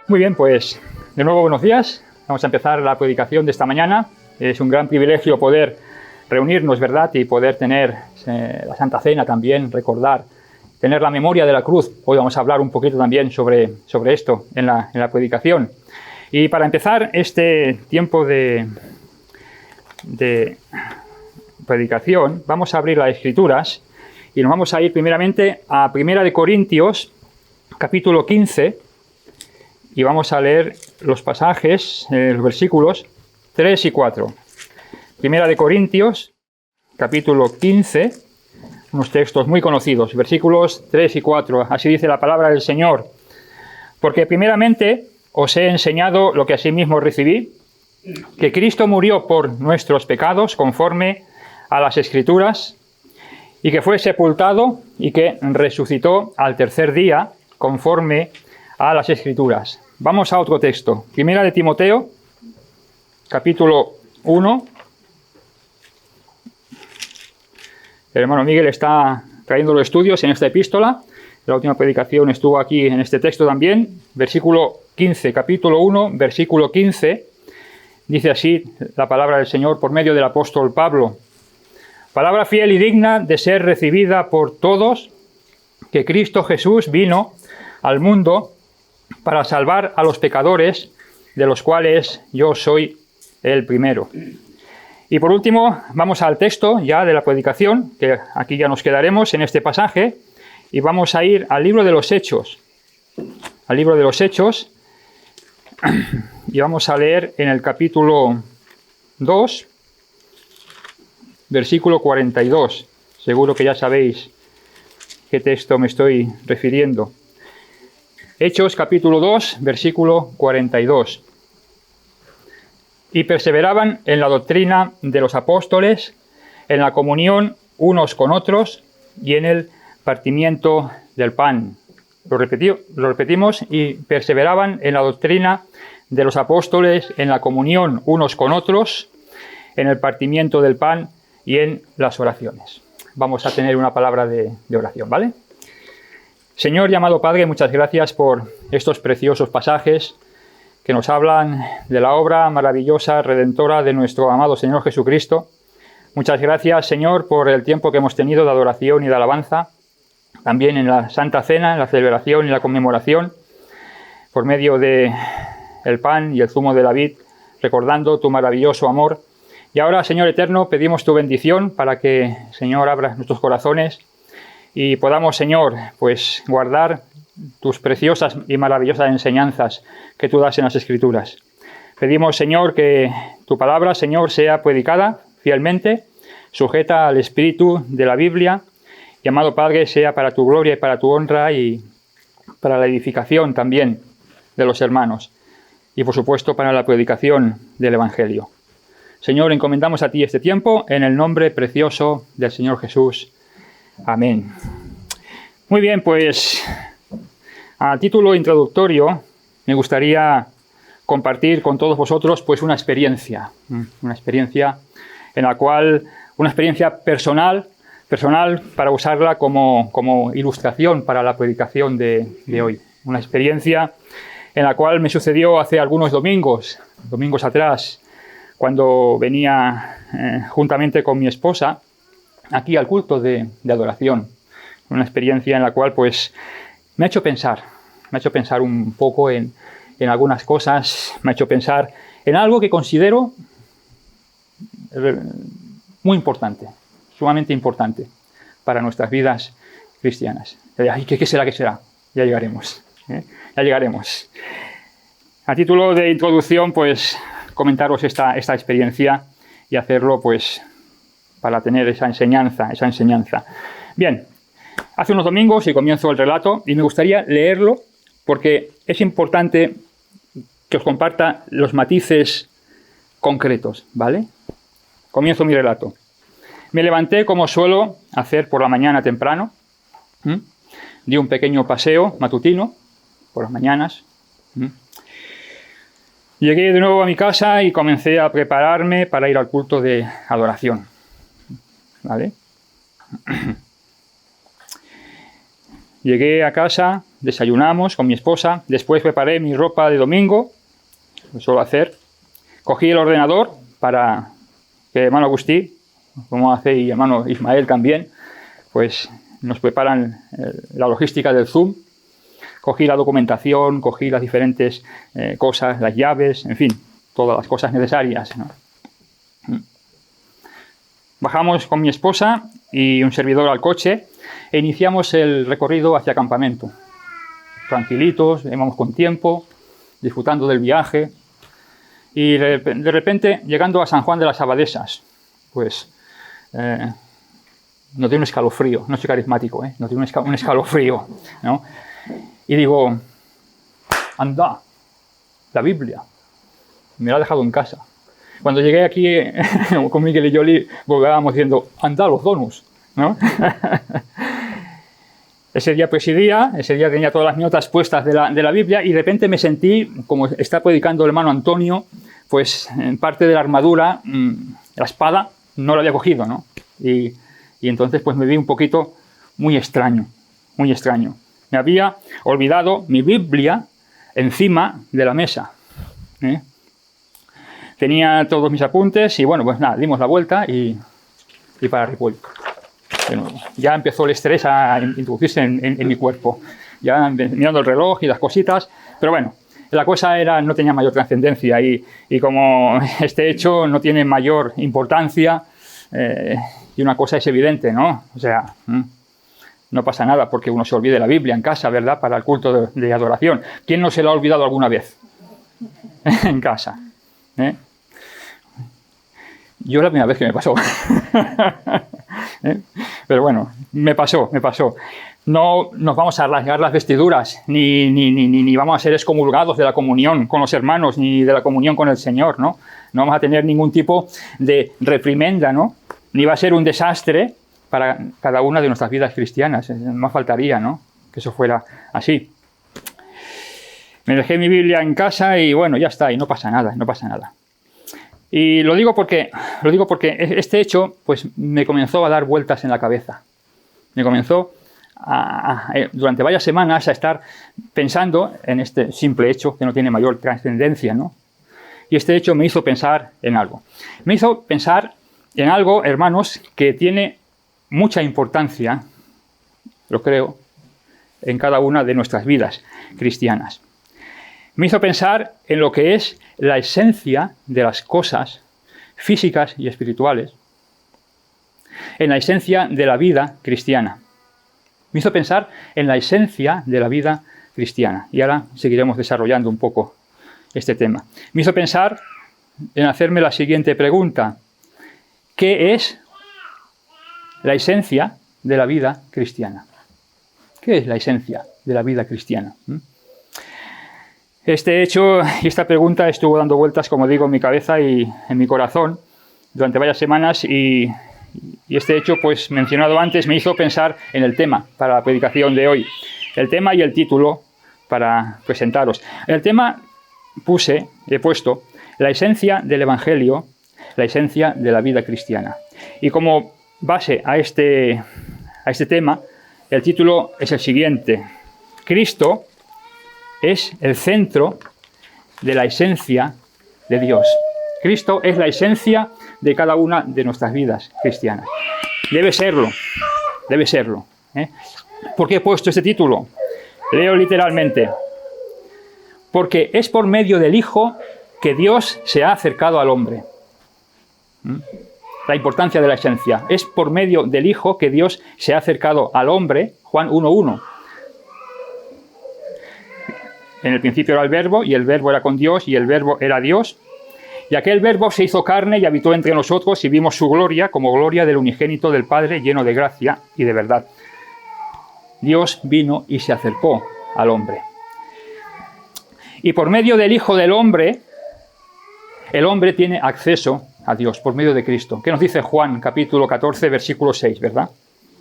Muy bien, pues de nuevo buenos días. Vamos a empezar la predicación de esta mañana. Es un gran privilegio poder reunirnos, ¿verdad? Y poder tener la Santa Cena también, recordar, tener la memoria de la cruz. Hoy vamos a hablar un poquito también sobre esto en la predicación. Y para empezar este tiempo de predicación, vamos a abrir las Escrituras y nos vamos a ir primeramente a 1 Corintios, capítulo 15, y vamos a leer los pasajes, los versículos 3 y 4. 1 Corintios, capítulo 15, unos textos muy conocidos, versículos 3 y 4. Así dice la palabra del Señor. Porque primeramente os he enseñado lo que asimismo recibí, que Cristo murió por nuestros pecados conforme a las Escrituras, y que fue sepultado y que resucitó al tercer día conforme a las Escrituras. Vamos a otro texto. 1 de Timoteo, capítulo 1. El hermano Miguel está trayendo los estudios en esta epístola. La última predicación estuvo aquí en este texto también. Versículo 15, capítulo 1, versículo 15. Dice así la palabra del Señor por medio del apóstol Pablo. Palabra fiel y digna de ser recibida por todos, que Cristo Jesús vino al mundo para salvar a los pecadores, de los cuales yo soy el primero. Y por último, vamos al texto ya de la predicación, que aquí ya nos quedaremos en este pasaje, y vamos a ir al libro de los Hechos. Al libro de los Hechos, y vamos a leer en el capítulo 2, versículo 42. Seguro que ya sabéis qué texto me estoy refiriendo. Hechos capítulo 2, versículo 42. Y perseveraban en la doctrina de los apóstoles, en la comunión unos con otros y en el partimiento del pan. Lo repetimos, y perseveraban en la doctrina de los apóstoles, en la comunión unos con otros, en el partimiento del pan y en las oraciones. Vamos a tener una palabra de oración, ¿vale? Señor y amado Padre, muchas gracias por estos preciosos pasajes que nos hablan de la obra maravillosa, redentora de nuestro amado Señor Jesucristo. Muchas gracias, Señor, por el tiempo que hemos tenido de adoración y de alabanza, también en la Santa Cena, en la celebración y la conmemoración, por medio de el pan y el zumo de la vid, recordando tu maravilloso amor. Y ahora, Señor eterno, pedimos tu bendición para que, Señor, abras nuestros corazones y podamos, Señor, pues guardar tus preciosas y maravillosas enseñanzas que tú das en las Escrituras. Pedimos, Señor, que tu palabra, Señor, sea predicada fielmente, sujeta al espíritu de la Biblia, y, amado Padre, sea para tu gloria y para tu honra y para la edificación también de los hermanos, y por supuesto para la predicación del Evangelio. Señor, encomendamos a ti este tiempo en el nombre precioso del Señor Jesús. Amén. Muy bien, pues a título introductorio me gustaría compartir con todos vosotros pues una experiencia en la cual, una experiencia personal para usarla como ilustración para la predicación de hoy. Una experiencia en la cual me sucedió hace algunos domingos atrás, cuando venía juntamente con mi esposa aquí al culto de adoración. Una experiencia en la cual pues me ha hecho pensar un poco en algunas cosas, me ha hecho pensar en algo que considero muy importante, sumamente importante para nuestras vidas cristianas. ¿Qué será? Ya llegaremos. Ya llegaremos. A título de introducción, pues comentaros esta experiencia y hacerlo pues para tener esa enseñanza. Bien, hace unos domingos y comienzo el relato y me gustaría leerlo porque es importante que os comparta los matices concretos, ¿vale? Comienzo mi relato. Me levanté como suelo hacer por la mañana temprano, di un pequeño paseo matutino por las mañanas. Llegué de nuevo a mi casa y comencé a prepararme para ir al culto de adoración, ¿vale? Llegué a casa desayunamos con mi esposa, después preparé mi ropa de domingo, lo suelo hacer, cogí el ordenador para que el hermano Agustí, como hace, y el hermano Ismael también, pues nos preparan la logística del Zoom. Cogí la documentación, cogí las diferentes cosas, las llaves, en fin, todas las cosas necesarias, ¿no? Bajamos con mi esposa y un servidor al coche e iniciamos el recorrido hacia campamento. Tranquilitos, íbamos con tiempo, disfrutando del viaje. Y de repente, llegando a San Juan de las Abadesas, pues no tiene un escalofrío, no soy carismático, no tiene un escalofrío, ¿no? Y digo, anda, la Biblia, me la ha dejado en casa. Cuando llegué aquí con Miguel y Yoli, volvíamos diciendo, anda, los donuts, ¿no? Ese día presidía, ese día tenía todas las notas puestas de la Biblia y de repente me sentí, como está predicando el hermano Antonio, pues en parte de la armadura, la espada, no la había cogido, ¿no? Y entonces pues me vi un poquito muy extraño, muy extraño. Me había olvidado mi Biblia encima de la mesa, ¿eh? Tenía todos mis apuntes y bueno, pues nada, dimos la vuelta y para Ripoll. De nuevo. Ya empezó el estrés a introducirse en mi cuerpo. Ya mirando el reloj y las cositas, pero bueno, la cosa no tenía mayor trascendencia y como este hecho no tiene mayor importancia y una cosa es evidente, ¿no? O sea, no pasa nada porque uno se olvide la Biblia en casa, ¿verdad? Para el culto de adoración. ¿Quién no se lo ha olvidado alguna vez? En casa. Yo la primera vez que me pasó. Pero bueno, me pasó. No nos vamos a rasgar las vestiduras, ni vamos a ser excomulgados de la comunión con los hermanos, ni de la comunión con el Señor, ¿no? No vamos a tener ningún tipo de reprimenda, ¿no? Ni va a ser un desastre para cada una de nuestras vidas cristianas. Más faltaría, ¿no? Que eso fuera así. Me dejé mi Biblia en casa y bueno, ya está, y no pasa nada. Y lo digo porque este hecho pues me comenzó a dar vueltas en la cabeza. Me comenzó durante varias semanas a estar pensando en este simple hecho que no tiene mayor trascendencia, ¿no? Y este hecho me hizo pensar en algo. Me hizo pensar en algo, hermanos, que tiene mucha importancia, lo creo, en cada una de nuestras vidas cristianas. Me hizo pensar en lo que es la esencia de las cosas físicas y espirituales, en la esencia de la vida cristiana. Me hizo pensar en la esencia de la vida cristiana. Y ahora seguiremos desarrollando un poco este tema. Me hizo pensar en hacerme la siguiente pregunta. ¿Qué es la esencia de la vida cristiana? ¿Qué es la esencia de la vida cristiana? Este hecho y esta pregunta estuvo dando vueltas, como digo, en mi cabeza y en mi corazón durante varias semanas y este hecho, pues mencionado antes, me hizo pensar en el tema para la predicación de hoy. El tema y el título para presentaros. En el tema he puesto la esencia del Evangelio, la esencia de la vida cristiana. Y como base a este tema, el título es el siguiente. Cristo es el centro de la esencia de Dios. Cristo es la esencia de cada una de nuestras vidas cristianas. Debe serlo. ¿Por qué he puesto este título? Leo literalmente. Porque es por medio del Hijo que Dios se ha acercado al hombre. La importancia de la esencia. Es por medio del Hijo que Dios se ha acercado al hombre. Juan 1:1. En el principio era el Verbo, y el Verbo era con Dios, y el Verbo era Dios. Y aquel Verbo se hizo carne y habitó entre nosotros, y vimos su gloria como gloria del unigénito del Padre, lleno de gracia y de verdad. Dios vino y se acercó al hombre. Y por medio del Hijo del Hombre, el hombre tiene acceso a Dios, por medio de Cristo. ¿Qué nos dice Juan, capítulo 14, versículo 6, verdad?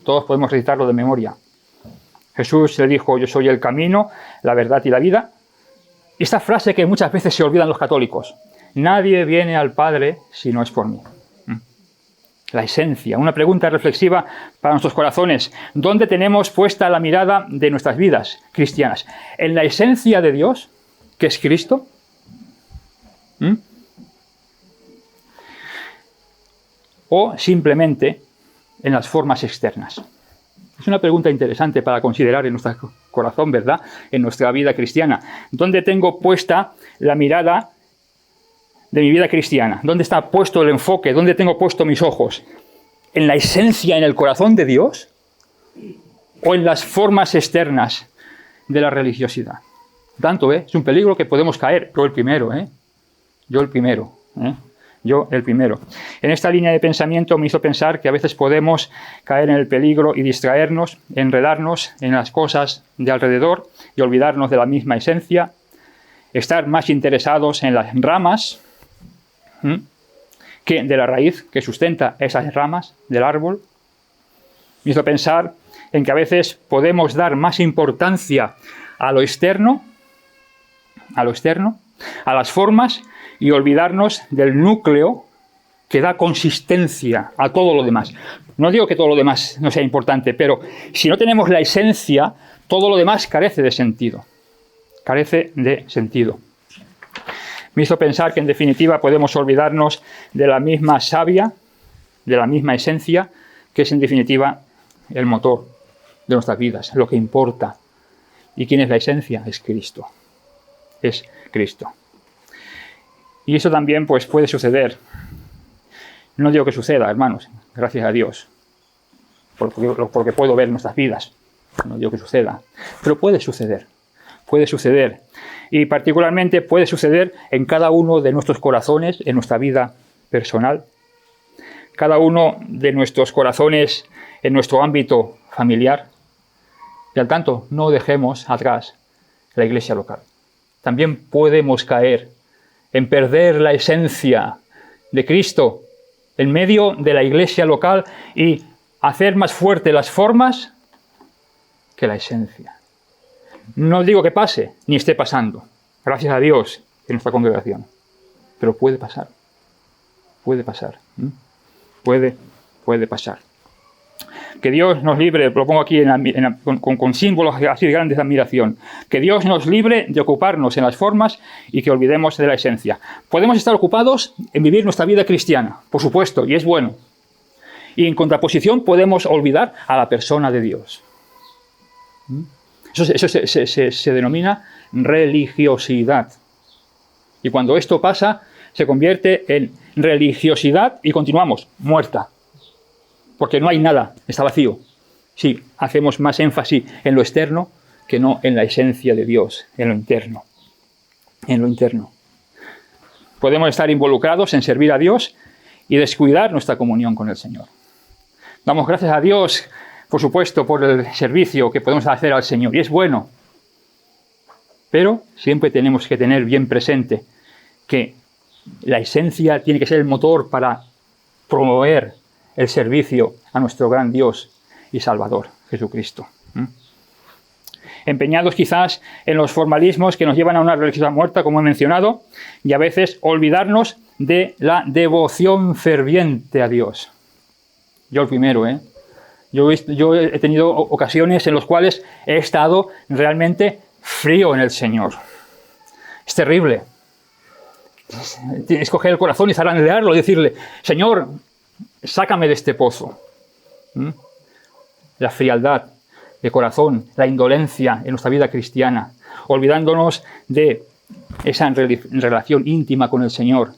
Todos podemos recitarlo de memoria. Jesús le dijo, yo soy el camino, la verdad y la vida. Esta frase que muchas veces se olvidan los católicos. Nadie viene al Padre si no es por mí. La esencia. Una pregunta reflexiva para nuestros corazones. ¿Dónde tenemos puesta la mirada de nuestras vidas cristianas? ¿En la esencia de Dios, que es Cristo? ¿O simplemente en las formas externas? Es una pregunta interesante para considerar en nuestro corazón, ¿verdad? En nuestra vida cristiana. ¿Dónde tengo puesta la mirada de mi vida cristiana? ¿Dónde está puesto el enfoque? ¿Dónde tengo puesto mis ojos? ¿En la esencia, en el corazón de Dios? ¿O en las formas externas de la religiosidad? Tanto, es un peligro que podemos caer. Yo el primero, Yo el primero, Yo el primero. En esta línea de pensamiento me hizo pensar que a veces podemos caer en el peligro y distraernos, enredarnos en las cosas de alrededor y olvidarnos de la misma esencia, estar más interesados en las ramas que de la raíz que sustenta esas ramas del árbol. Me hizo pensar en que a veces podemos dar más importancia a lo externo, a las formas, y olvidarnos del núcleo que da consistencia a todo lo demás. No digo que todo lo demás no sea importante, pero si no tenemos la esencia, todo lo demás carece de sentido. Carece de sentido. Me hizo pensar que en definitiva podemos olvidarnos de la misma savia, de la misma esencia, que es en definitiva el motor de nuestras vidas, lo que importa. ¿Y quién es la esencia? Es Cristo. Es Cristo. Y eso también pues puede suceder. No digo que suceda, hermanos, gracias a Dios, porque puedo ver nuestras vidas. No digo que suceda, pero puede suceder. Puede suceder. Y particularmente puede suceder en cada uno de nuestros corazones, en nuestra vida personal. Cada uno de nuestros corazones en nuestro ámbito familiar. Y al tanto, no dejemos atrás la iglesia local. También podemos caer en perder la esencia de Cristo en medio de la iglesia local y hacer más fuerte las formas que la esencia. No digo que pase, ni esté pasando, gracias a Dios, en nuestra congregación. Pero puede pasar. Puede pasar. Puede pasar. Que Dios nos libre, lo pongo aquí con símbolos así de grandes de admiración. Que Dios nos libre de ocuparnos en las formas y que olvidemos de la esencia. Podemos estar ocupados en vivir nuestra vida cristiana, por supuesto, y es bueno. Y en contraposición podemos olvidar a la persona de Dios. Eso se denomina religiosidad. Y cuando esto pasa, se convierte en religiosidad y continuamos, muerta. Porque no hay nada, está vacío. Sí, hacemos más énfasis en lo externo que no en la esencia de Dios, en lo interno. En lo interno. Podemos estar involucrados en servir a Dios y descuidar nuestra comunión con el Señor. Damos gracias a Dios, por supuesto, por el servicio que podemos hacer al Señor. Y es bueno. Pero siempre tenemos que tener bien presente que la esencia tiene que ser el motor para promover el servicio a nuestro gran Dios y Salvador, Jesucristo. Empeñados quizás en los formalismos que nos llevan a una religiosidad muerta, como he mencionado, y a veces olvidarnos de la devoción ferviente a Dios. Yo el primero, Yo he tenido ocasiones en las cuales he estado realmente frío en el Señor. Es terrible. Tienes que coger el corazón y zarandearlo y decirle, Señor, sácame de este pozo. La frialdad de corazón, la indolencia en nuestra vida cristiana, olvidándonos de esa relación íntima con el Señor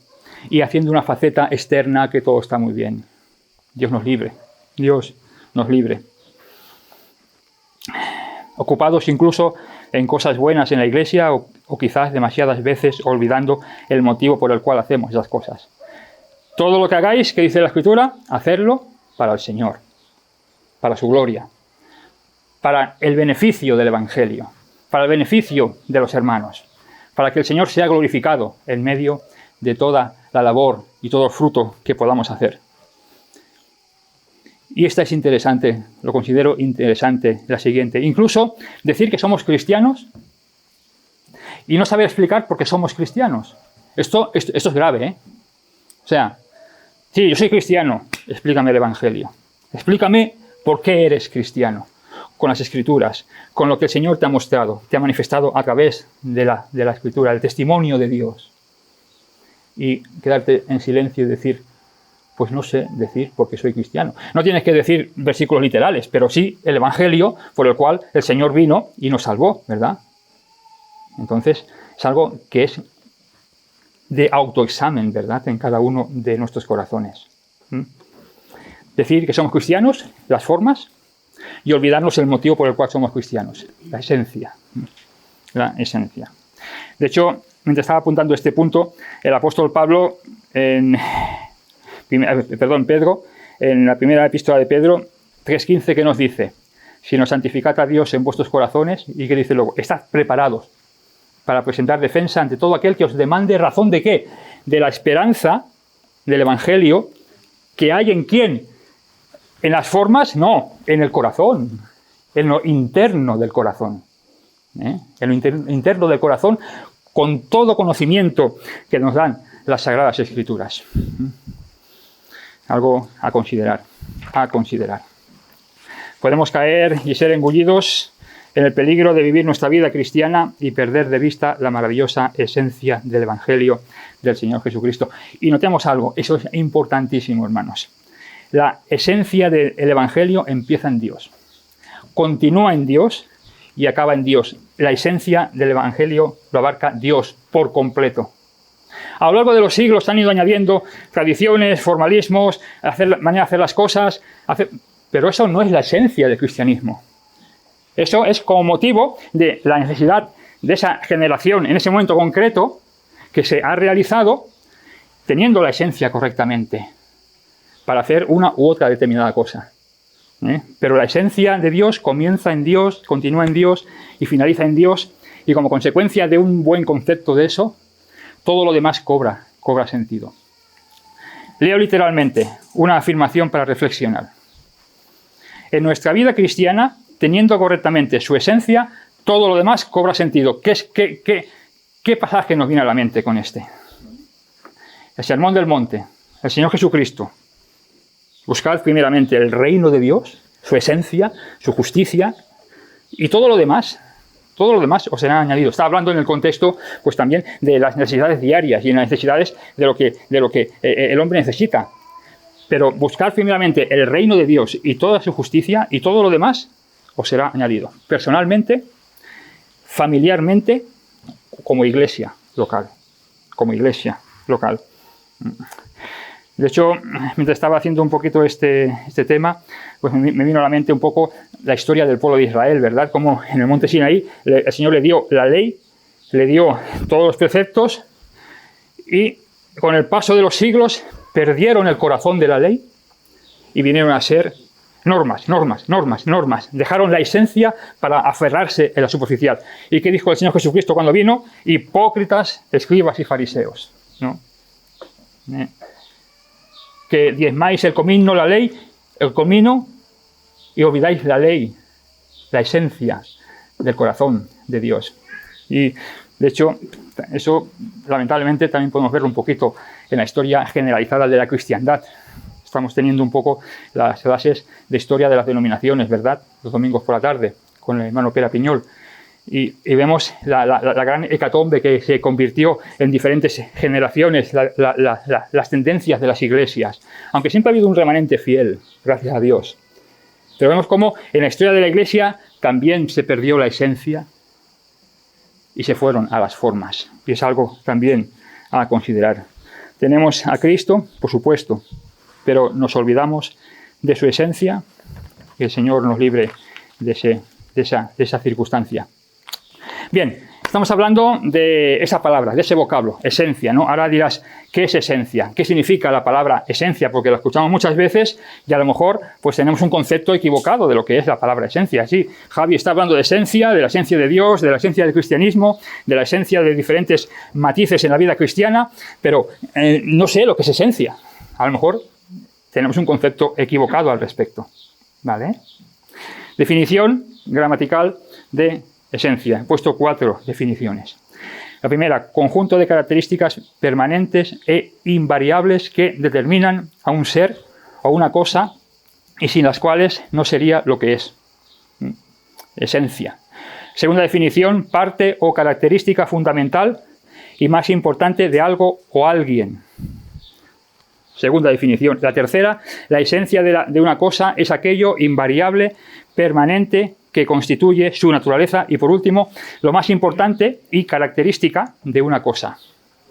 y haciendo una faceta externa que todo está muy bien. Dios nos libre. Dios nos libre. Ocupados incluso en cosas buenas en la iglesia o quizás demasiadas veces olvidando el motivo por el cual hacemos esas cosas. Todo lo que hagáis, que dice la Escritura, hacerlo para el Señor, para su gloria, para el beneficio del Evangelio, para el beneficio de los hermanos, para que el Señor sea glorificado en medio de toda la labor y todo el fruto que podamos hacer. Y esta es interesante, lo considero interesante, la siguiente. Incluso decir que somos cristianos y no saber explicar por qué somos cristianos. Esto es grave, O sea, sí, yo soy cristiano, explícame el Evangelio. Explícame por qué eres cristiano, con las Escrituras, con lo que el Señor te ha mostrado, te ha manifestado a través de la Escritura, el testimonio de Dios. Y quedarte en silencio y decir, pues no sé decir porque soy cristiano. No tienes que decir versículos literales, pero sí el Evangelio por el cual el Señor vino y nos salvó, ¿verdad? Entonces, es algo que es de autoexamen, ¿verdad?, en cada uno de nuestros corazones. Decir que somos cristianos, las formas, y olvidarnos el motivo por el cual somos cristianos, la esencia. La esencia. De hecho, mientras estaba apuntando este punto, el apóstol Pedro, en la primera epístola de Pedro, 3:15, que nos dice, sino santificad a Dios en vuestros corazones, y que dice luego, estad preparados para presentar defensa ante todo aquel que os demande razón de ¿qué? De la esperanza del Evangelio que hay en ¿quién? En las formas, no, en el corazón, en lo interno del corazón. En lo interno del corazón, con todo conocimiento que nos dan las Sagradas Escrituras. Algo a considerar, a considerar. Podemos caer y ser engullidos en el peligro de vivir nuestra vida cristiana y perder de vista la maravillosa esencia del Evangelio del Señor Jesucristo. Y notemos algo, eso es importantísimo, hermanos. La esencia del Evangelio empieza en Dios, continúa en Dios y acaba en Dios. La esencia del Evangelio lo abarca Dios por completo. A lo largo de los siglos han ido añadiendo tradiciones, formalismos, manera de hacer las cosas, pero eso no es la esencia del cristianismo. Eso es como motivo de la necesidad de esa generación en ese momento concreto que se ha realizado teniendo la esencia correctamente para hacer una u otra determinada cosa. Pero la esencia de Dios comienza en Dios, continúa en Dios y finaliza en Dios, y como consecuencia de un buen concepto de eso, todo lo demás cobra sentido. Leo literalmente una afirmación para reflexionar. En nuestra vida cristiana, teniendo correctamente su esencia, todo lo demás cobra sentido. ¿Qué pasaje nos viene a la mente con este? El Sermón del Monte, el Señor Jesucristo. Buscad primeramente el reino de Dios, su esencia, su justicia, y todo lo demás os será añadido. Está hablando en el contexto, pues también, de las necesidades diarias y en las necesidades de lo que el hombre necesita. Pero buscad primeramente el reino de Dios y toda su justicia, y todo lo demás os será añadido. Personalmente, familiarmente, como iglesia local. Como iglesia local. De hecho, mientras estaba haciendo un poquito este tema, pues me vino a la mente un poco la historia del pueblo de Israel, ¿verdad? Como en el monte Sinaí el Señor le dio la ley, le dio todos los preceptos, y con el paso de los siglos perdieron el corazón de la ley y vinieron a ser normas. Dejaron la esencia para aferrarse en la superficial. ¿Y qué dijo el Señor Jesucristo cuando vino? Hipócritas, escribas y fariseos, ¿no? Que diezmáis el comino, la ley, el comino, y olvidáis la ley, la esencia del corazón de Dios. Y, de hecho, eso lamentablemente también podemos verlo un poquito en la historia generalizada de la cristiandad. Estamos teniendo un poco las clases de historia de las denominaciones, ¿verdad? Los domingos por la tarde, con el hermano Pera Piñol. Y vemos la gran hecatombe que se convirtió en diferentes generaciones, las tendencias de las iglesias. Aunque siempre ha habido un remanente fiel, gracias a Dios. Pero vemos cómo en la historia de la iglesia también se perdió la esencia y se fueron a las formas. Y es algo también a considerar. Tenemos a Cristo, por supuesto, pero nos olvidamos de su esencia. Que el Señor nos libre de esa circunstancia. Bien, estamos hablando de esa palabra, de ese vocablo, esencia, ¿no? Ahora dirás, ¿qué es esencia? ¿Qué significa la palabra esencia? Porque la escuchamos muchas veces y a lo mejor pues tenemos un concepto equivocado de lo que es la palabra esencia. Sí, Javi está hablando de la esencia de Dios, de la esencia del cristianismo, de la esencia de diferentes matices en la vida cristiana, pero no sé lo que es esencia. A lo mejor tenemos un concepto equivocado al respecto, ¿vale? Definición gramatical de esencia. He puesto 4 definiciones. La primera, conjunto de características permanentes e invariables que determinan a un ser o una cosa y sin las cuales no sería lo que es. Esencia. Segunda definición, parte o característica fundamental y más importante de algo o alguien. Segunda definición. La tercera, la esencia de una cosa es aquello invariable, permanente, que constituye su naturaleza. Y por último, lo más importante y característica de una cosa.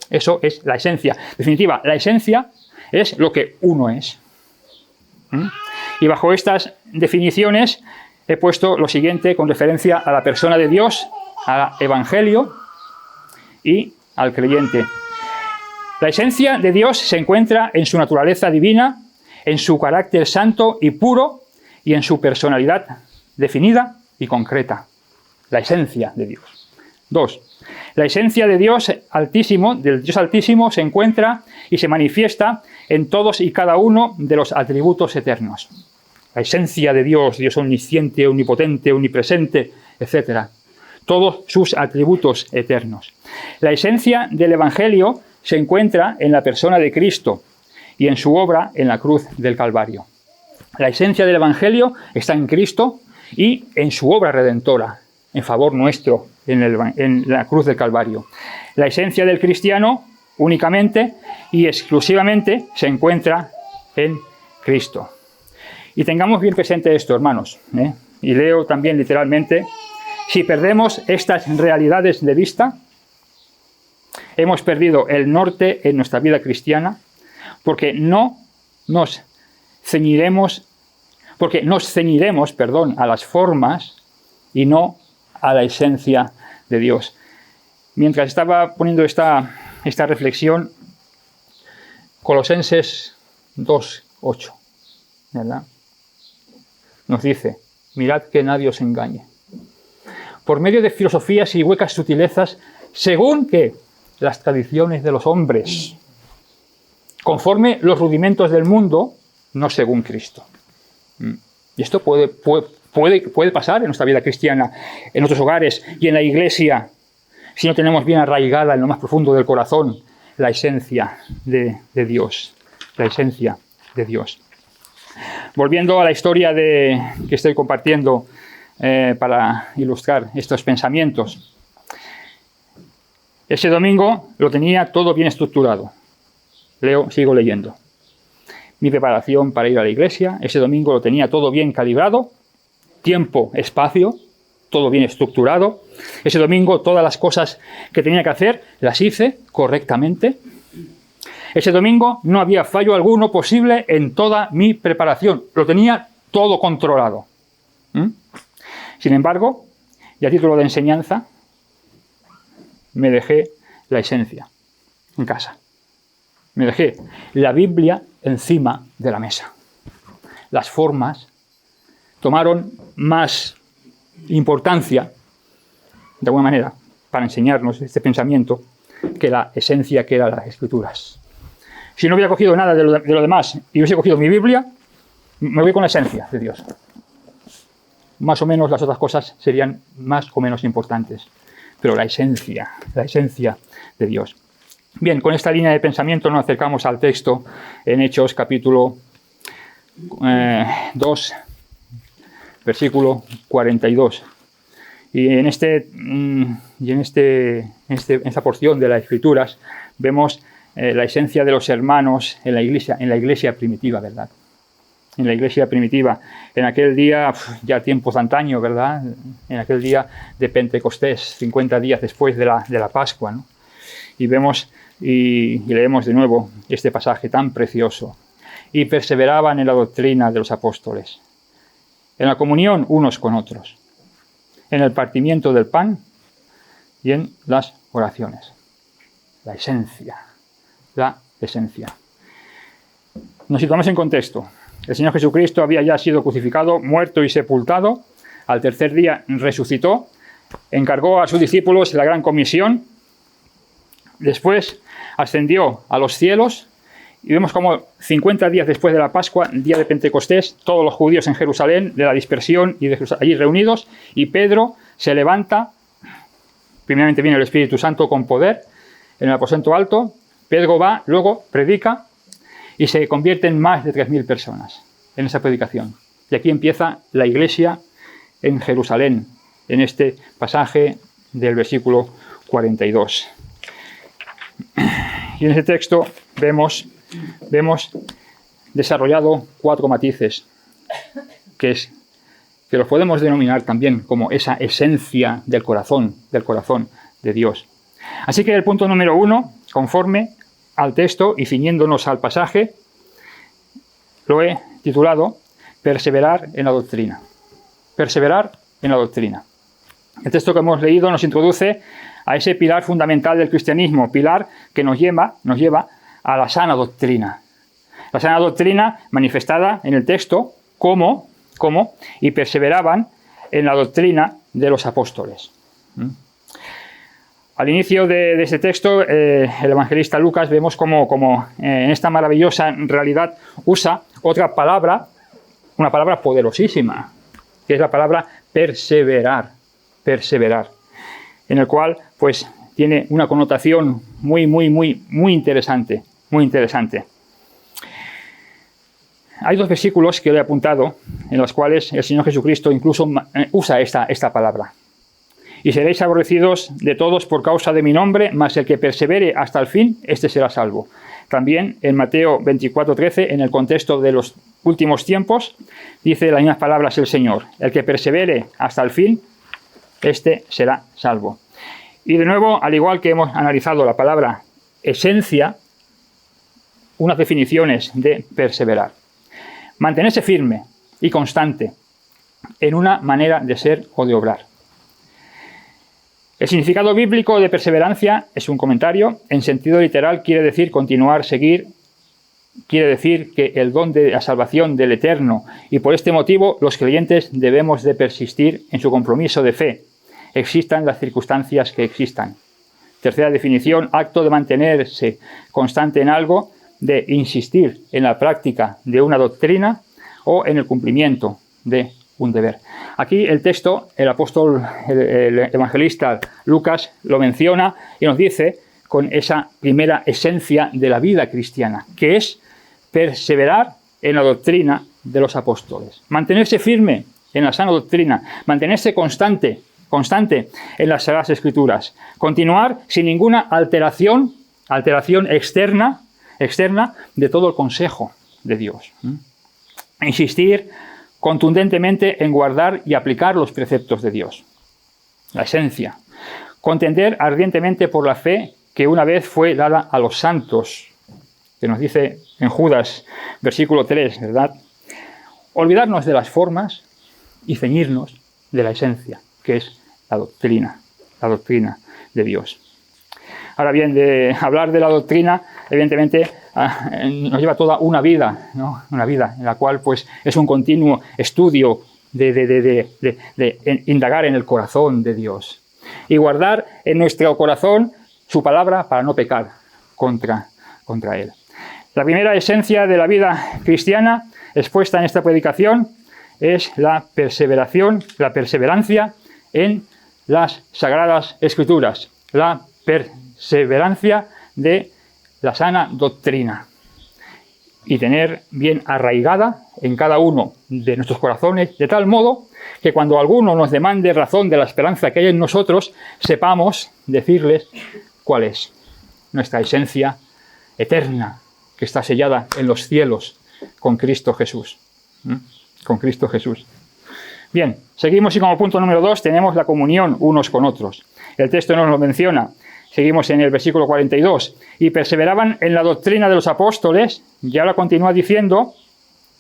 Eso es la esencia. En definitiva, la esencia es lo que uno es. Y bajo estas definiciones he puesto lo siguiente con referencia a la persona de Dios, al Evangelio y al creyente. La esencia de Dios se encuentra en su naturaleza divina, en su carácter santo y puro y en su personalidad definida y concreta. La esencia de Dios. 2. La esencia de Dios Altísimo, del Dios Altísimo, se encuentra y se manifiesta en todos y cada uno de los atributos eternos. La esencia de Dios, Dios omnisciente, omnipotente, omnipresente, etc. Todos sus atributos eternos. La esencia del Evangelio se encuentra en la persona de Cristo y en su obra en la cruz del Calvario. La esencia del Evangelio está en Cristo y en su obra redentora, en favor nuestro, en la cruz del Calvario. La esencia del cristiano únicamente y exclusivamente se encuentra en Cristo. Y tengamos bien presente esto, hermanos, y leo también literalmente: si perdemos estas realidades de vista, hemos perdido el norte en nuestra vida cristiana, porque nos ceñiremos a las formas y no a la esencia de Dios. Mientras estaba poniendo esta reflexión, Colosenses 2:8, ¿verdad? Nos dice: mirad que nadie os engañe, por medio de filosofías y huecas sutilezas, según que las tradiciones de los hombres, conforme los rudimentos del mundo, no según Cristo. Y esto puede pasar en nuestra vida cristiana, en nuestros hogares y en la iglesia, si no tenemos bien arraigada en lo más profundo del corazón la esencia de Dios. La esencia de Dios. Volviendo a la historia que estoy compartiendo para ilustrar estos pensamientos. Ese domingo lo tenía todo bien estructurado. Sigo leyendo. Mi preparación para ir a la iglesia, ese domingo lo tenía todo bien calibrado, tiempo, espacio, todo bien estructurado. Ese domingo todas las cosas que tenía que hacer las hice correctamente. Ese domingo no había fallo alguno posible en toda mi preparación. Lo tenía todo controlado. Sin embargo, y a título de enseñanza, me dejé la esencia en casa. Me dejé la Biblia encima de la mesa. Las formas tomaron más importancia, de alguna manera, para enseñarnos este pensamiento, que la esencia que eran las Escrituras. Si no hubiera cogido nada de lo demás y hubiese cogido mi Biblia, me voy con la esencia de Dios. Más o menos las otras cosas serían más o menos importantes. Pero la esencia de Dios. Bien, con esta línea de pensamiento nos acercamos al texto en Hechos capítulo 2, versículo 42. Y en esta porción de las Escrituras vemos la esencia de los hermanos en la iglesia primitiva, ¿verdad? En la iglesia primitiva, en aquel día, ya tiempos de antaño, ¿verdad? En aquel día de Pentecostés, 50 días después de la Pascua, ¿no? Y vemos y leemos de nuevo este pasaje tan precioso. Y perseveraban en la doctrina de los apóstoles, en la comunión unos con otros, en el partimiento del pan y en las oraciones. La esencia. Nos situamos en contexto. El Señor Jesucristo había ya sido crucificado, muerto y sepultado. Al tercer día resucitó, encargó a sus discípulos la gran comisión. Después ascendió a los cielos y vemos como 50 días después de la Pascua, día de Pentecostés, todos los judíos en Jerusalén, de la dispersión y allí reunidos, y Pedro se levanta. Primeramente viene el Espíritu Santo con poder en el aposento alto. Pedro va, luego predica. y se convierten más de 3.000 personas en esa predicación. Y aquí empieza la iglesia en Jerusalén, en este pasaje del versículo 42. Y en ese texto vemos desarrollado 4 matices, que los podemos denominar también como esa esencia del corazón de Dios. Así que el punto número 1, conforme al texto y ciñéndonos al pasaje, lo he titulado Perseverar en la doctrina. Perseverar en la doctrina. El texto que hemos leído nos introduce a ese pilar fundamental del cristianismo, pilar que nos lleva a la sana doctrina. La sana doctrina manifestada en el texto como y perseveraban en la doctrina de los apóstoles. Al inicio de este texto, el evangelista Lucas vemos como en esta maravillosa realidad usa otra palabra, una palabra poderosísima, que es la palabra perseverar, en el cual pues tiene una connotación muy interesante, Hay 2 versículos que le he apuntado en los cuales el Señor Jesucristo incluso usa esta palabra. Y seréis aborrecidos de todos por causa de mi nombre, mas el que persevere hasta el fin, este será salvo. También en Mateo 24:13, en el contexto de los últimos tiempos, dice las mismas palabras el Señor: el que persevere hasta el fin, este será salvo. Y de nuevo, al igual que hemos analizado la palabra esencia, unas definiciones de perseverar. Mantenerse firme y constante en una manera de ser o de obrar. El significado bíblico de perseverancia es un comentario. En sentido literal quiere decir continuar, seguir. Quiere decir que el don de la salvación del Eterno, y por este motivo los creyentes debemos de persistir en su compromiso de fe, existan las circunstancias que existan. Tercera definición, acto de mantenerse constante en algo, de insistir en la práctica de una doctrina o en el cumplimiento de un deber. Aquí el texto, el evangelista Lucas lo menciona y nos dice con esa primera esencia de la vida cristiana, que es perseverar en la doctrina de los apóstoles. Mantenerse firme en la sana doctrina, mantenerse constante en las Sagradas Escrituras, continuar sin ninguna alteración externa de todo el consejo de Dios. Insistir contundentemente en guardar y aplicar los preceptos de Dios. La esencia. Contender ardientemente por la fe que una vez fue dada a los santos, que nos dice en Judas, versículo 3, ¿verdad? Olvidarnos de las formas y ceñirnos de la esencia, que es la doctrina de Dios. Ahora bien, de hablar de la doctrina, evidentemente nos lleva toda una vida, ¿no? Una vida en la cual pues es un continuo estudio de indagar en el corazón de Dios y guardar en nuestro corazón su palabra para no pecar contra Él. La primera esencia de la vida cristiana expuesta en esta predicación es la perseverancia en las Sagradas Escrituras, la perseverancia de la sana doctrina y tener bien arraigada en cada uno de nuestros corazones, de tal modo que cuando alguno nos demande razón de la esperanza que hay en nosotros, sepamos decirles cuál es nuestra esencia eterna que está sellada en los cielos con Cristo Jesús. Con Cristo Jesús. Bien, seguimos y como punto número 2 tenemos la comunión unos con otros. El texto nos lo menciona. Seguimos en el versículo 42. Y perseveraban en la doctrina de los apóstoles, y ahora continúa diciendo,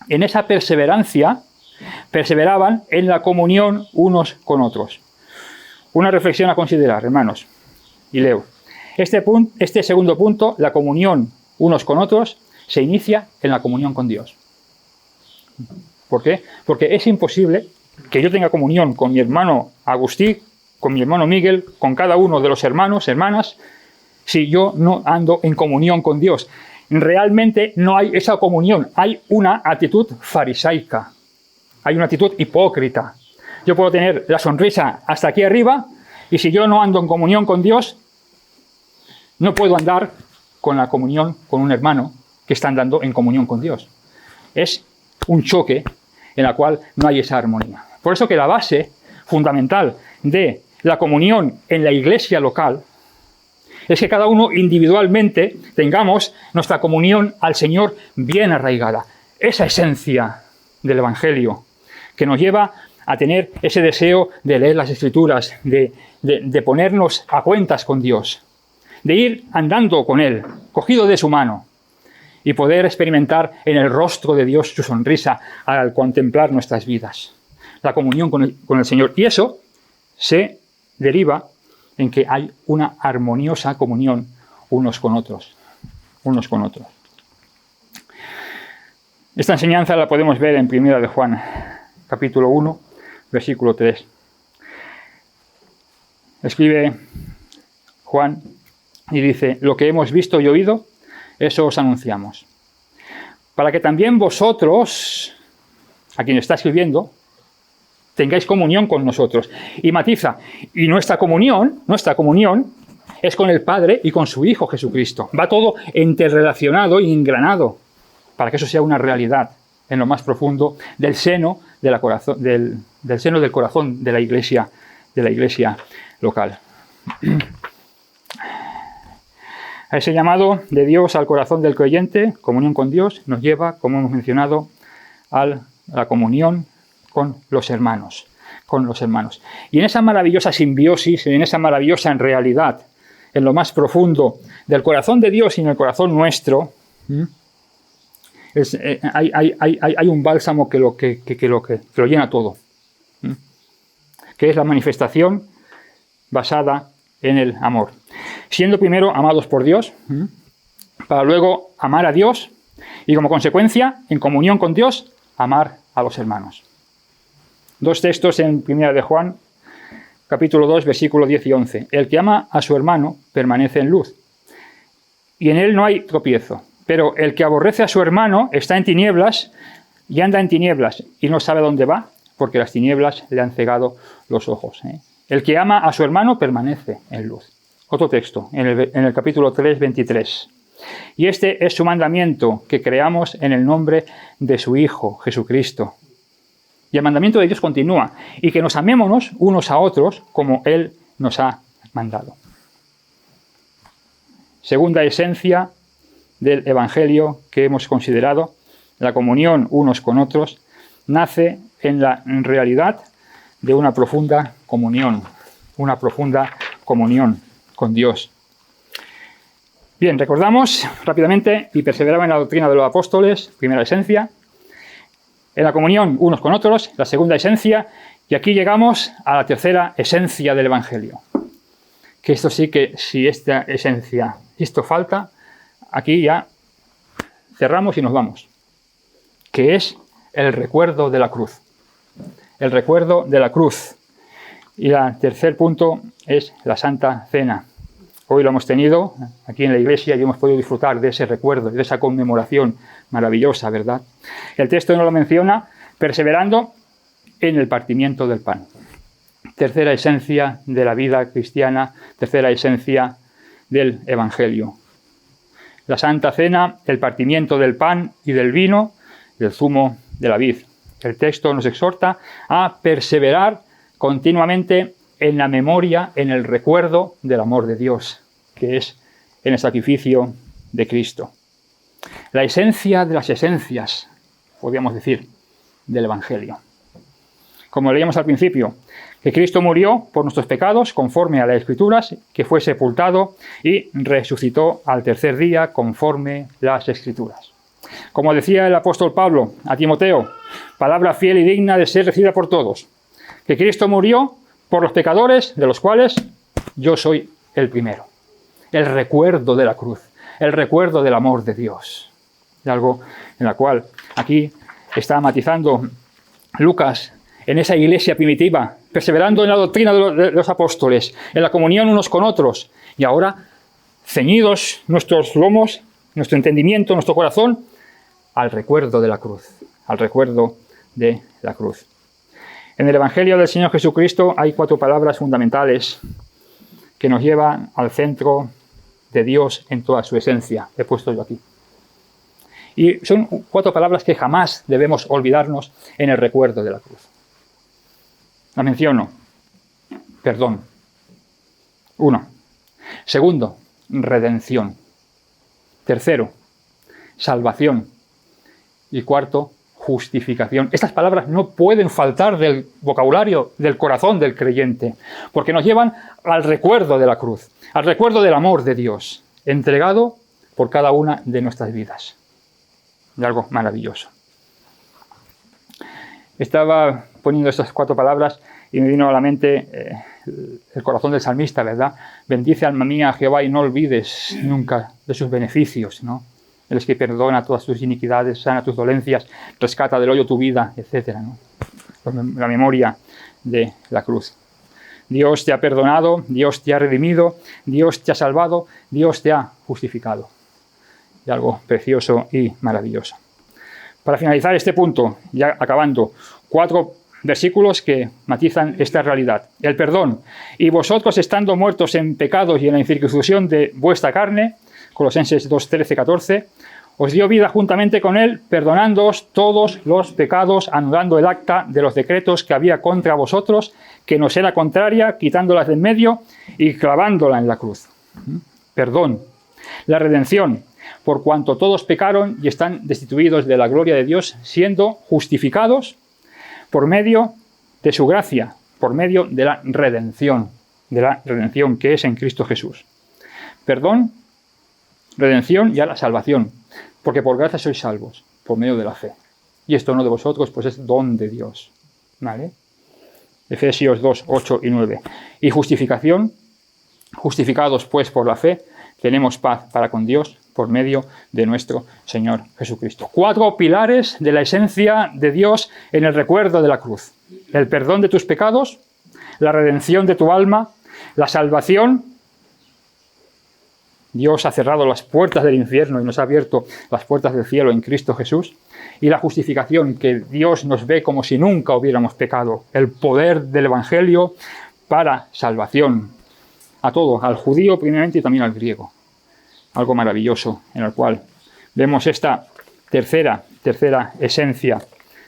en esa perseverancia, perseveraban en la comunión unos con otros. Una reflexión a considerar, hermanos, y leo. Este segundo punto, la comunión unos con otros, se inicia en la comunión con Dios. ¿Por qué? Porque es imposible que yo tenga comunión con mi hermano Agustín, con mi hermano Miguel, con cada uno de los hermanos, hermanas, si yo no ando en comunión con Dios. Realmente no hay esa comunión, hay una actitud farisaica, hay una actitud hipócrita. Yo puedo tener la sonrisa hasta aquí arriba y si yo no ando en comunión con Dios, no puedo andar con la comunión con un hermano que están dando en comunión con Dios. Es un choque en la cual no hay esa armonía. Por eso que la base fundamental de la comunión en la iglesia local es que cada uno individualmente tengamos nuestra comunión al Señor bien arraigada. Esa esencia del Evangelio que nos lleva a tener ese deseo de leer las Escrituras, de ponernos a cuentas con Dios, de ir andando con Él, cogido de su mano, y poder experimentar en el rostro de Dios su sonrisa al contemplar nuestras vidas. La comunión con el Señor. Y eso se deriva en que hay una armoniosa comunión unos con otros. Unos con otros. Esta enseñanza la podemos ver en 1 de Juan, capítulo 1, versículo 3. Escribe Juan y dice: lo que hemos visto y oído, eso os anunciamos. Para que también vosotros, a quien está escribiendo, tengáis comunión con nosotros. Y matiza, y nuestra comunión es con el Padre y con su Hijo Jesucristo. Va todo interrelacionado y engranado para que eso sea una realidad en lo más profundo del seno del corazón de la iglesia local. A ese llamado de Dios al corazón del creyente, comunión con Dios, nos lleva, como hemos mencionado, a la comunión con los hermanos. Y en esa maravillosa simbiosis, en esa maravillosa realidad, en lo más profundo del corazón de Dios y en el corazón nuestro, hay un bálsamo que lo llena todo, que es la manifestación basada en el amor. Siendo primero amados por Dios, para luego amar a Dios y como consecuencia, en comunión con Dios, amar a los hermanos. Dos textos en 1 de Juan, capítulo 2, versículo 10 y 11. El que ama a su hermano permanece en luz, y en él no hay tropiezo. Pero el que aborrece a su hermano está en tinieblas y anda en tinieblas y no sabe dónde va, porque las tinieblas le han cegado los ojos. El que ama a su hermano permanece en luz. Otro texto, en el capítulo 3, 23. Y este es su mandamiento, que creamos en el nombre de su Hijo, Jesucristo. Y el mandamiento de Dios continúa, y que nos amémonos unos a otros como Él nos ha mandado. Segunda esencia del Evangelio que hemos considerado, la comunión unos con otros, nace en la realidad de una profunda comunión con Dios. Bien, recordamos rápidamente: y perseveraba en la doctrina de los apóstoles, primera esencia; en la comunión unos con otros, la segunda esencia; y aquí llegamos a la tercera esencia del Evangelio. Que esto sí que, si esta esencia, esto falta, aquí ya cerramos y nos vamos. Que es el recuerdo de la cruz. El recuerdo de la cruz. Y el tercer punto es la Santa Cena. Hoy lo hemos tenido aquí en la iglesia y hemos podido disfrutar de ese recuerdo, de esa conmemoración maravillosa, ¿verdad? El texto nos lo menciona perseverando en el partimiento del pan. Tercera esencia de la vida cristiana, tercera esencia del Evangelio. La Santa Cena, el partimiento del pan y del vino, del zumo de la vid. El texto nos exhorta a perseverar continuamente en la memoria, en el recuerdo del amor de Dios, que es en el sacrificio de Cristo. La esencia de las esencias, podríamos decir, del Evangelio. Como leíamos al principio, que Cristo murió por nuestros pecados conforme a las Escrituras, que fue sepultado y resucitó al tercer día conforme las Escrituras. Como decía el apóstol Pablo a Timoteo, palabra fiel y digna de ser recibida por todos, que Cristo murió por los pecadores, de los cuales yo soy el primero. El recuerdo de la cruz, el recuerdo del amor de Dios. Y algo en la cual aquí está matizando Lucas en esa iglesia primitiva, perseverando en la doctrina de los apóstoles, en la comunión unos con otros, y ahora ceñidos nuestros lomos, nuestro entendimiento, nuestro corazón, al recuerdo de la cruz, al recuerdo de la cruz. En el Evangelio del Señor Jesucristo hay 4 palabras fundamentales que nos llevan al centro de Dios en toda su esencia. He puesto yo aquí. Y son 4 palabras que jamás debemos olvidarnos en el recuerdo de la cruz. La menciono. Perdón. 1. Segundo, redención. Tercero, salvación. Y cuarto, justificación. Estas palabras no pueden faltar del vocabulario, del corazón del creyente, porque nos llevan al recuerdo de la cruz, al recuerdo del amor de Dios, entregado por cada una de nuestras vidas. De algo maravilloso. Estaba poniendo estas 4 palabras y me vino a la mente el corazón del salmista, ¿verdad? Bendice, alma mía, a Jehová, y no olvides nunca de sus beneficios, ¿no? Él es que perdona todas tus iniquidades, sana tus dolencias, rescata del hoyo tu vida, etc., ¿no? La memoria de la cruz. Dios te ha perdonado, Dios te ha redimido, Dios te ha salvado, Dios te ha justificado. Y algo precioso y maravilloso. Para finalizar este punto, ya acabando, 4 versículos que matizan esta realidad. El perdón. Y vosotros, estando muertos en pecados y en la incircuncisión de vuestra carne, Colosenses 2, 13, 14, os dio vida juntamente con él, perdonándoos todos los pecados, anulando el acta de los decretos que había contra vosotros, que nos era contraria, quitándolas de en medio y clavándola en la cruz. Perdón. La redención. Por cuanto todos pecaron y están destituidos de la gloria de Dios, siendo justificados por medio de su gracia, por medio de la redención que es en Cristo Jesús. Perdón, redención y a la salvación, porque por gracia sois salvos, por medio de la fe. Y esto no de vosotros, pues es don de Dios. ¿Vale? Efesios 2, 8 y 9. Y justificación, justificados pues por la fe, tenemos paz para con Dios por medio de nuestro Señor Jesucristo. 4 pilares de la esencia de Dios en el recuerdo de la cruz. El perdón de tus pecados, la redención de tu alma, la salvación. Dios ha cerrado las puertas del infierno y nos ha abierto las puertas del cielo en Cristo Jesús. Y la justificación, que Dios nos ve como si nunca hubiéramos pecado. El poder del Evangelio para salvación. A todo, al judío primeramente y también al griego. Algo maravilloso en el cual vemos esta tercera esencia,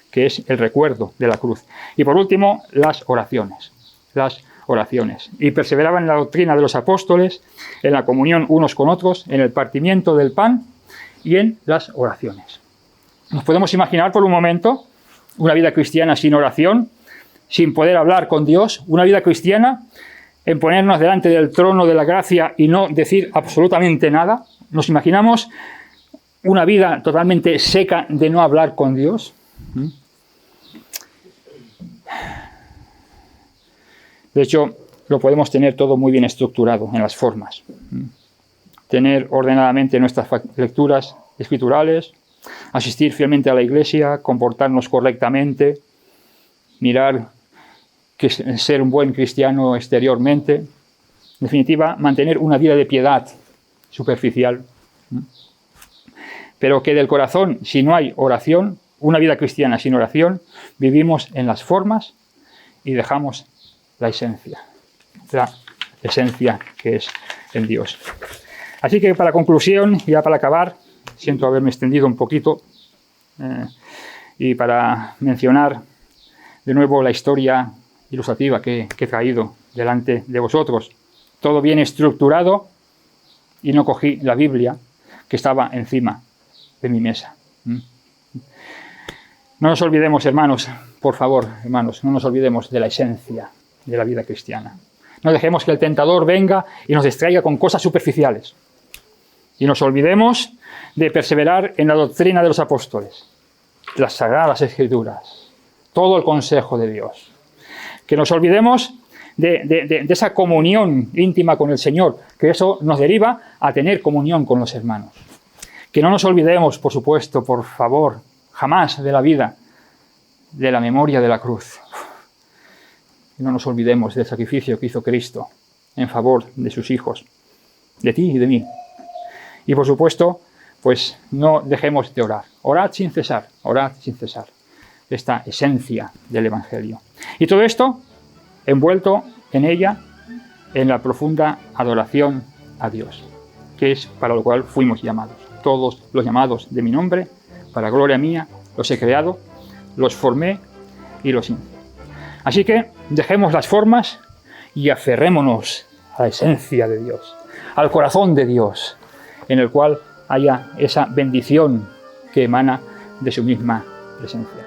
que es el recuerdo de la cruz. Y por último, las oraciones. Y perseveraban en la doctrina de los apóstoles, en la comunión unos con otros, en el partimiento del pan y en las oraciones. Nos podemos imaginar por un momento una vida cristiana sin oración, sin poder hablar con Dios, una vida cristiana en ponernos delante del trono de la gracia y no decir absolutamente nada. ¿Nos imaginamos una vida totalmente seca de no hablar con Dios? De hecho, lo podemos tener todo muy bien estructurado en las formas. Tener ordenadamente nuestras lecturas escriturales, asistir fielmente a la iglesia, comportarnos correctamente, mirar que ser un buen cristiano exteriormente, en definitiva, mantener una vida de piedad superficial. Pero que del corazón, si no hay oración, una vida cristiana sin oración, vivimos en las formas y dejamos la esencia que es en Dios. Así que para conclusión, ya para acabar, siento haberme extendido un poquito, y para mencionar de nuevo la historia ilustrativa que he traído delante de vosotros. Todo bien estructurado y no cogí la Biblia que estaba encima de mi mesa. No nos olvidemos, hermanos, por favor, hermanos, no nos olvidemos de la esencia de la vida cristiana. No dejemos que el tentador venga y nos distraiga con cosas superficiales. Y nos olvidemos de perseverar en la doctrina de los apóstoles, las sagradas escrituras, todo el consejo de Dios. Que nos olvidemos de esa comunión íntima con el Señor, que eso nos deriva a tener comunión con los hermanos. Que no nos olvidemos, por supuesto, por favor, jamás de la vida, de la memoria de la cruz. Que no nos olvidemos del sacrificio que hizo Cristo en favor de sus hijos, de ti y de mí. Y por supuesto, pues no dejemos de orar. Orad sin cesar, orad sin cesar. Esta esencia del Evangelio. Y todo esto envuelto en ella, en la profunda adoración a Dios, que es para lo cual fuimos llamados. Todos los llamados de mi nombre para gloria mía, los he creado, los formé y los hice. Así que dejemos las formas y aferrémonos a la esencia de Dios, al corazón de Dios, en el cual haya esa bendición que emana de su misma presencia.